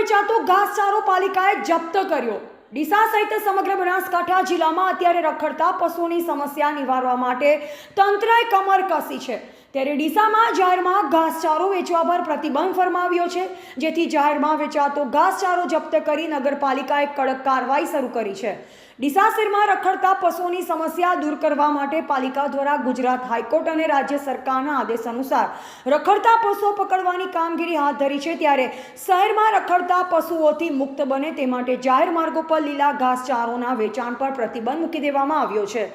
વેચાતો ઘાસચારો પાલિકાએ જપ્ત કર્યો। ડીસા સહિત સમગ્ર બનાસકાંઠા જિલ્લામાં અત્યારે રખડતા પશુઓની સમસ્યા નિવારવા માટે તંત્રએ કમર કસી છે। ત્યારે ડીસામાં જાહેરમાં ઘાસચારો વેચવા પર પ્રતિબંધ ફરમાવ્યો છે, જેથી જાહેરમાં વેચાતો ઘાસચારો જપ્ત કરી નગરપાલિકાએ કડક કાર્યવાહી શરૂ કરી છે। ડીસા શહેરમાં રખડતા પશુઓની સમસ્યા દૂર કરવા માટે પાલિકા દ્વારા ગુજરાત હાઈકોર્ટ અને રાજ્ય સરકારના આદેશ અનુસાર રખડતા પશુઓ પકડવાની કામગીરી હાથ ધરી છે। ત્યારે શહેરમાં રખડતા પશુઓથી મુક્ત બને તે માટે જાહેર માર્ગો પર લીલા ઘાસચારોના વેચાણ પર પ્રતિબંધ મૂકી દેવામાં આવ્યો છે।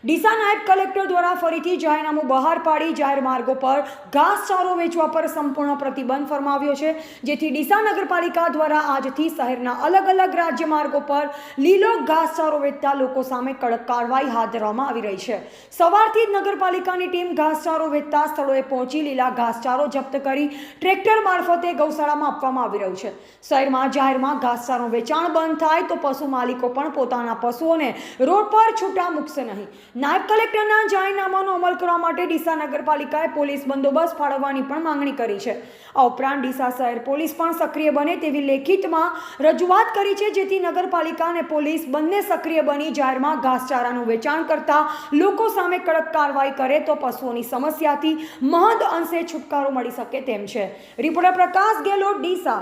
ડીસા નાયબ કલેક્ટર દ્વારા ફરીથી જાહેરનામું બહાર પાડી જાહેર માર્ગો પર ઘાસચારો વેચવા પર સંપૂર્ણ પ્રતિબંધ ફરમાવ્યો છે, જેથી ડીસા નગરપાલિકા દ્વારા આજથી શહેરના અલગ અલગ રાજ્ય માર્ગો પર લીલો ઘાસચારો વેચતા લોકો સામે કડક કાર્યવાહી હાથ ધરવામાં આવી રહી છે। સવારથી જ નગરપાલિકાની ટીમ ઘાસચારો વેચતા સ્થળોએ પહોંચી લીલા ઘાસચારો જપ્ત કરી ટ્રેક્ટર મારફતે ગૌશાળામાં આપવામાં આવી રહ્યું છે। શહેરમાં જાહેરમાં ઘાસચારો વેચાણ બંધ થાય તો પશુ માલિકો પણ પોતાના પશુઓને રોડ પર છૂટા મૂકશે નહીં। નાયબ કલેક્ટરના જાહેરનામાનો અમલ કરવા માટે ડીસા નગરપાલિકાએ પોલીસ બંદોબસ્ત ફાળવવાની પણ માંગણી કરી છે। આ ઉપરાંત ડીસા શહેર પોલીસ પણ સક્રિય બને તેવી લેખિતમાં રજૂઆત કરી છે, જેથી નગરપાલિકા અને પોલીસ બંને સક્રિય બની જાહેરમાં ઘાસચારાનું વેચાણ કરતા લોકો સામે કડક કાર્યવાહી કરે તો પશુઓની સમસ્યાથી મહદ અંશે છુટકારો મળી શકે તેમ છે। રિપોર્ટર પ્રકાશ ગેહલોત, ડીસા।